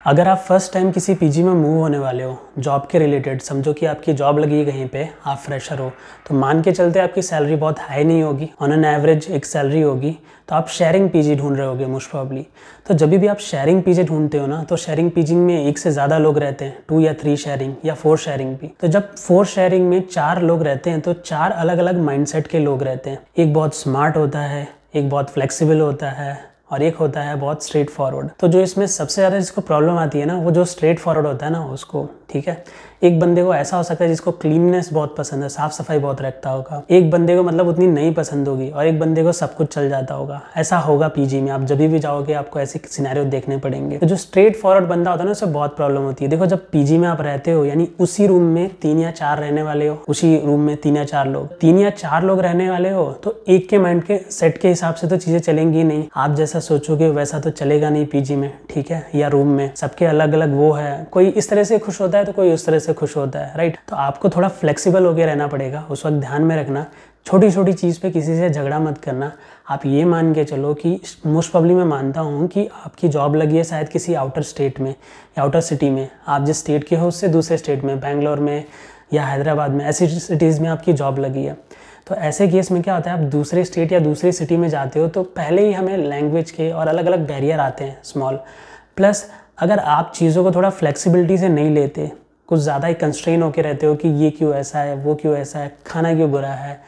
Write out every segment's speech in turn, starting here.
अगर आप first time किसी पीजी में मूव होने वाले हो जॉब के रिलेटेड, समझो कि आपकी जॉब लगी है कहीं पे, आप फ्रेशर हो, तो मान के चलते आपकी सैलरी बहुत हाई नहीं होगी, ऑन एन एवरेज एक सैलरी होगी, तो आप शेयरिंग पीजी ढूंढ रहे होगे मोस्ट प्रॉब्ली। तो जब भी आप शेयरिंग पीजी ढूंढते हो ना, तो शेयरिंग पीजी में एक से ज़्यादा लोग रहते हैं, 2 या 3 शेयरिंग या 4 शेयरिंग भी। तो जब 4 शेयरिंग में 4 लोग रहते हैं तो 4 अलग अलग माइंडसेट के लोग रहते हैं। एक बहुत स्मार्ट होता है, एक बहुत फ्लेक्सिबल होता है और एक होता है बहुत स्ट्रेट फॉरवर्ड। तो जो इसमें सबसे ज़्यादा जिसको प्रॉब्लम आती है ना, वो जो स्ट्रेट फॉरवर्ड होता है ना उसको, ठीक है। एक बंदे को ऐसा हो सकता है जिसको क्लीननेस बहुत पसंद है, साफ सफाई बहुत रखता होगा, एक बंदे को मतलब उतनी नहीं पसंद होगी और एक बंदे को सब कुछ चल जाता होगा। ऐसा होगा पीजी में, आप जब भी जाओगे आपको ऐसे सिनेरियो देखने पड़ेंगे। तो जो स्ट्रेट फॉरवर्ड बंदा होता है ना, उससे बहुत प्रॉब्लम होती है। देखो, जब पीजी में आप रहते हो, यानी उसी रूम में 3 या 4 रहने वाले हो, उसी रूम में 3 या 4 लोग रहने वाले हो, तो एक के माइंड के सेट के हिसाब से तो चीजें चलेंगी नहीं। आप जैसा सोचोगे वैसा तो चलेगा नहीं पीजी में, ठीक है, या रूम में। सबके अलग अलग वो है, कोई इस तरह से खुश होता है तो कोई उस तरह से खुश होता है, राइट। तो आपको थोड़ा फ्लेक्सिबल होकर रहना पड़ेगा। उस वक्त ध्यान में रखना, छोटी छोटी चीज़ पे किसी से झगड़ा मत करना। आप ये मान के चलो कि मोस्ट प्रॉब्ली मैं मानता हूँ कि आपकी जॉब लगी है शायद किसी आउटर स्टेट में या आउटर सिटी में। आप जिस स्टेट के हो उससे दूसरे स्टेट में, बैंगलोर में या हैदराबाद में, ऐसी सिटीज़ में आपकी जॉब लगी है। तो ऐसे केस में क्या होता है, आप दूसरे स्टेट या दूसरी सिटी में जाते हो तो पहले ही हमें लैंग्वेज के और अलग अलग बैरियर आते हैं स्मॉल। प्लस अगर आप चीज़ों को थोड़ा फ्लेक्सिबिलिटी से नहीं लेते, कुछ ज़्यादा ही कंस्ट्रेन होके रहते हो कि ये क्यों ऐसा है, वो क्यों ऐसा है, खाना क्यों बुरा है,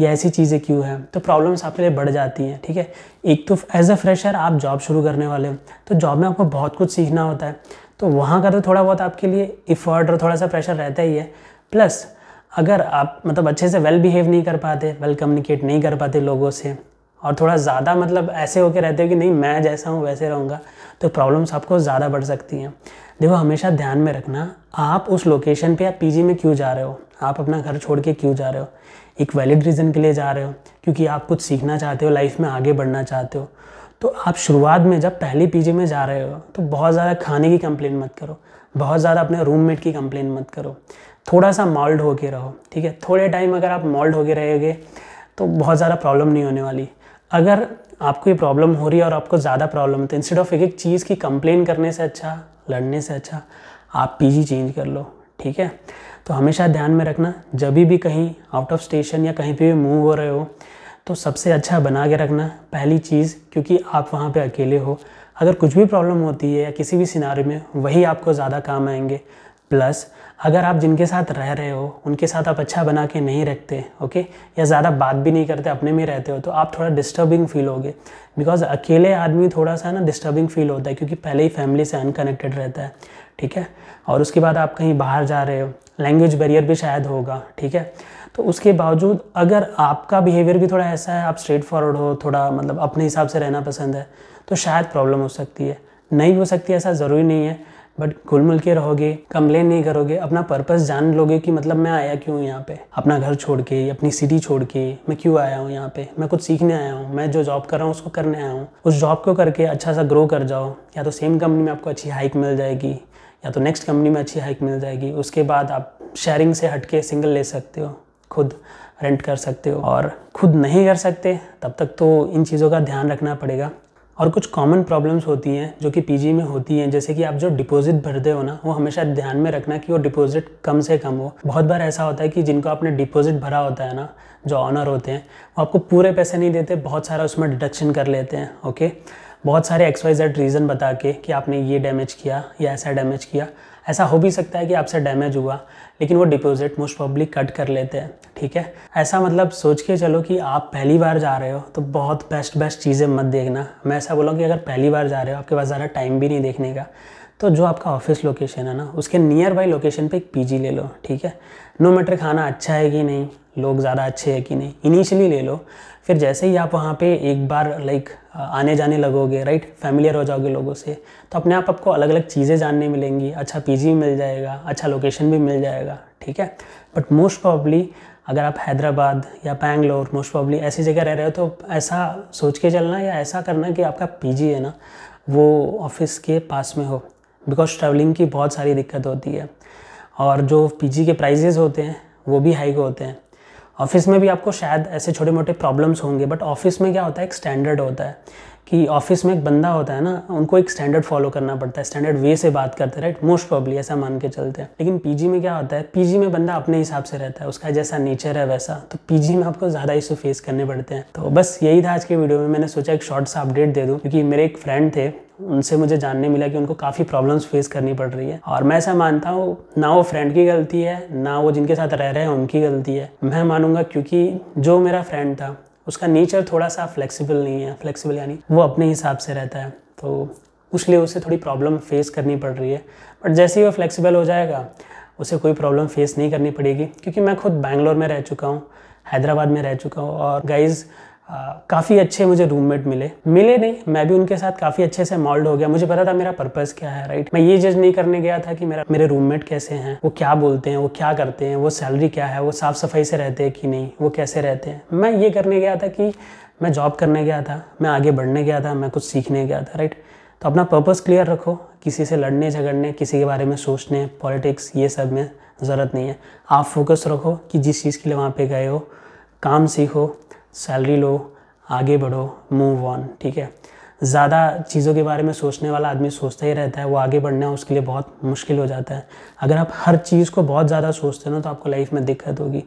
या ऐसी चीज़ें क्यों हैं, तो प्रॉब्लम्स आपके लिए बढ़ जाती हैं, ठीक है। एक तो एज अ फ्रेशर आप जॉब शुरू करने वाले हो, तो जॉब में आपको बहुत कुछ सीखना होता है, तो वहाँ का तो थोड़ा बहुत आपके लिए इफ़र्ट और थोड़ा सा प्रेशर रहता ही है। प्लस अगर आप मतलब अच्छे से वेल बिहेव नहीं कर पाते, वेल कम्युनिकेट नहीं कर पाते लोगों से, और थोड़ा ज़्यादा मतलब ऐसे होके रहते हो कि नहीं मैं जैसा हूँ वैसे रहूँगा, तो प्रॉब्लम्स आपको ज़्यादा बढ़ सकती हैं। देखो, हमेशा ध्यान में रखना, आप उस लोकेशन पे या पीजी में क्यों जा रहे हो, आप अपना घर छोड़ के क्यों जा रहे हो। एक वैलिड रीज़न के लिए जा रहे हो, क्योंकि आप कुछ सीखना चाहते हो, लाइफ में आगे बढ़ना चाहते हो। तो आप शुरुआत में जब पहली पीजी में जा रहे हो तो बहुत ज़्यादा खाने की कंप्लेन मत करो, बहुत ज़्यादा अपने रूममेट की कंप्लेन मत करो, थोड़ा सा मोल्ड होके रहो, ठीक है। थोड़े टाइम अगर आप मोल्ड होके रहेंगे तो बहुत ज़्यादा प्रॉब्लम नहीं होने वाली। अगर आपको ये प्रॉब्लम हो रही है और आपको ज़्यादा प्रॉब्लम है, तो इंस्टेड ऑफ एक एक चीज़ की कंप्लेन करने से अच्छा, लड़ने से अच्छा आप पीजी चेंज कर लो, ठीक है। तो हमेशा ध्यान में रखना, जब भी कहीं आउट ऑफ स्टेशन या कहीं पे भी मूव हो रहे हो तो सबसे अच्छा बना के रखना पहली चीज़, क्योंकि आप वहाँ पे अकेले हो। अगर कुछ भी प्रॉब्लम होती है या किसी भी सिनारियो में, वही आपको ज़्यादा काम आएंगे। प्लस अगर आप जिनके साथ रह रहे हो उनके साथ आप अच्छा बना के नहीं रखते, ओके, या ज़्यादा बात भी नहीं करते, अपने में रहते हो, तो आप थोड़ा डिस्टर्बिंग फील होगे। बिकॉज अकेले आदमी थोड़ा सा ना डिस्टर्बिंग फील होता है, क्योंकि पहले ही फैमिली से अनकनेक्टेड रहता है, ठीक है। और उसके बाद आप कहीं बाहर जा रहे हो, लैंग्वेज बैरियर भी शायद होगा, ठीक है। तो उसके बावजूद अगर आपका बिहेवियर भी थोड़ा ऐसा है, आप स्ट्रेट फॉरवर्ड हो, थोड़ा मतलब अपने हिसाब से रहना पसंद है, तो शायद प्रॉब्लम हो सकती है। नहीं हो सकती ऐसा ज़रूरी नहीं है, बट घुल मिल के रहोगे, कंप्लेन नहीं करोगे, अपना पर्पस जान लोगे कि मतलब मैं आया क्यों यहाँ पे, अपना घर छोड़ के, अपनी सिटी छोड़ के मैं क्यों आया हूँ यहाँ पे, मैं कुछ सीखने आया हूँ, मैं जो जॉब कर रहा हूँ उसको करने आया हूँ। उस जॉब को करके अच्छा सा ग्रो कर जाओ, या तो सेम कंपनी में आपको अच्छी हाइक मिल जाएगी, या तो नेक्स्ट कंपनी में अच्छी हाइक मिल जाएगी। उसके बाद आप शेयरिंग से हट के सिंगल ले सकते हो, खुद रेंट कर सकते हो। और खुद नहीं कर सकते तब तक तो इन चीज़ों का ध्यान रखना पड़ेगा। और कुछ कॉमन प्रॉब्लम्स होती हैं जो कि पीजी में होती हैं, जैसे कि आप जो डिपॉजिट भरते हो ना, वो हमेशा ध्यान में रखना कि वो डिपॉजिट कम से कम हो। बहुत बार ऐसा होता है कि जिनको आपने डिपॉजिट भरा होता है ना, जो ऑनर होते हैं, वो आपको पूरे पैसे नहीं देते, बहुत सारा उसमें डिडक्शन कर लेते हैं, ओके। बहुत सारे XYZ रीज़न बता के कि आपने ये डैमेज किया या ऐसा डैमेज किया। ऐसा हो भी सकता है कि आपसे डैमेज हुआ, लेकिन वो डिपॉजिट मोस्ट प्रॉब्ली कट कर लेते हैं, ठीक है। ऐसा मतलब सोच के चलो कि आप पहली बार जा रहे हो तो बहुत बेस्ट चीज़ें मत देखना। मैं ऐसा बोलूँगा कि अगर पहली बार जा रहे हो, आपके पास ज़्यादा टाइम भी नहीं देखने का, तो जो आपका ऑफिस लोकेशन है ना, उसके नियर बाई लोकेशन पे एक पीजी ले लो, ठीक है। नो मैटर खाना अच्छा है कि नहीं, लोग ज़्यादा अच्छे हैं कि नहीं, इनिशियली ले लो। फिर जैसे ही आप वहाँ पे एक बार लाइक आने जाने लगोगे, राइट, फैमिलियर हो जाओगे लोगों से, तो अपने आप आपको अलग अलग चीज़ें जानने मिलेंगी, अच्छा पीजी मिल जाएगा, अच्छा लोकेशन भी मिल जाएगा, ठीक है। बट मोस्ट प्रॉब्ली अगर आप हैदराबाद या बैंगलोर, मोस्ट प्रॉब्ली ऐसी जगह रह रहे हो, तो ऐसा सोच के चलना या ऐसा करना कि आपका पीजी है ना वो ऑफिस के पास में हो, बिकॉज ट्रैवलिंग की बहुत सारी दिक्कत होती है। और जो पीजी के प्राइजेज़ होते हैं वो भी हाई होते हैं। ऑफिस में भी आपको शायद ऐसे छोटे मोटे प्रॉब्लम्स होंगे, बट ऑफिस में क्या होता है, एक स्टैंडर्ड होता है कि ऑफिस में एक बंदा होता है ना, उनको एक स्टैंडर्ड फॉलो करना पड़ता है, स्टैंडर्ड वे से बात करते हैं, राइट, मोस्ट प्रॉब्ली ऐसा मान के चलते हैं। लेकिन पीजी में क्या होता है, पीजी में बंदा अपने हिसाब से रहता है, उसका जैसा नेचर है वैसा, तो पीजी में आपको ज़्यादा इशू फेस करने पड़ते हैं। तो बस यही था आज के वीडियो में, मैंने सोचा एक शॉर्ट सा अपडेट दे दूँ, क्योंकि मेरे एक फ्रेंड थे, उनसे मुझे जानने मिला कि उनको काफ़ी प्रॉब्लम्स फेस करनी पड़ रही है। और मैं ऐसा मानता हूँ, ना वो फ्रेंड की गलती है, ना वो जिनके साथ रह रहे हैं उनकी गलती है। मैं मानूंगा क्योंकि जो मेरा फ्रेंड था उसका नेचर थोड़ा सा फ्लेक्सिबल नहीं है, फ्लेक्सिबल यानी वो अपने हिसाब से रहता है, तो उसलिए उसे थोड़ी प्रॉब्लम फेस करनी पड़ रही है। बट जैसे ही वो फ्लेक्सिबल हो जाएगा उसे कोई प्रॉब्लम फेस नहीं करनी पड़ेगी, क्योंकि मैं खुद बैंगलोर में रह चुका हूँ, हैदराबाद में रह चुका हूँ, और गाइज़ काफ़ी अच्छे मुझे रूममेट मिले नहीं, मैं भी उनके साथ काफ़ी अच्छे से मॉल्ड हो गया। मुझे पता था मेरा पर्पज़ क्या है, राइट। मैं ये जज नहीं करने गया था कि मेरे रूममेट कैसे हैं, वो क्या बोलते हैं, वो क्या करते हैं, वो सैलरी क्या है, वो साफ़ सफाई से रहते हैं कि नहीं, वो कैसे रहते हैं। मैं ये करने गया था कि मैं जॉब करने गया था, मैं आगे बढ़ने गया था, मैं कुछ सीखने गया था, राइट। तो अपना पर्पज़ क्लियर रखो, किसी से लड़ने झगड़ने, किसी के बारे में सोचने, पॉलिटिक्स ये सब में ज़रूरत नहीं है। आप फोकस रखो कि जिस चीज़ के लिए वहाँ पे गए हो, काम सीखो, सैलरी लो, आगे बढ़ो, मूव ऑन, ठीक है। ज़्यादा चीज़ों के बारे में सोचने वाला आदमी सोचता ही रहता है, वो आगे बढ़ना उसके लिए बहुत मुश्किल हो जाता है। अगर आप हर चीज़ को बहुत ज़्यादा सोचते हो ना, तो आपको लाइफ में दिक्कत होगी।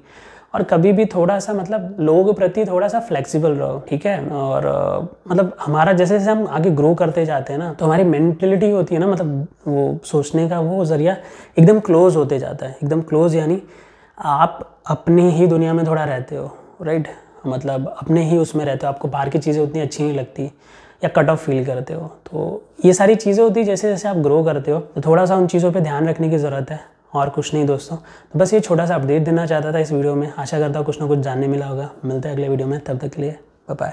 और कभी भी थोड़ा सा मतलब लोगों के प्रति थोड़ा सा फ्लेक्सिबल रहो, ठीक है। और मतलब हमारा जैसे जैसे हम आगे ग्रो करते जाते हैं ना, तो हमारी मेंटलिटी होती है ना, मतलब वो सोचने का वो ज़रिया एकदम क्लोज होते जाता है। एकदम क्लोज यानी आप अपनी ही दुनिया में थोड़ा रहते हो, राइट, मतलब अपने ही उसमें रहते हो, आपको बाहर की चीज़ें उतनी अच्छी नहीं लगती या कट ऑफ फील करते हो। तो ये सारी चीज़ें होती है, जैसे जैसे आप ग्रो करते हो तो थोड़ा सा उन चीज़ों पे ध्यान रखने की ज़रूरत है, और कुछ नहीं दोस्तों। तो बस ये छोटा सा अपडेट देना चाहता था इस वीडियो में। आशा करता हूँ कुछ ना कुछ जानने मिला होगा। मिलता है अगले वीडियो में, तब तक के लिए बाय बाय।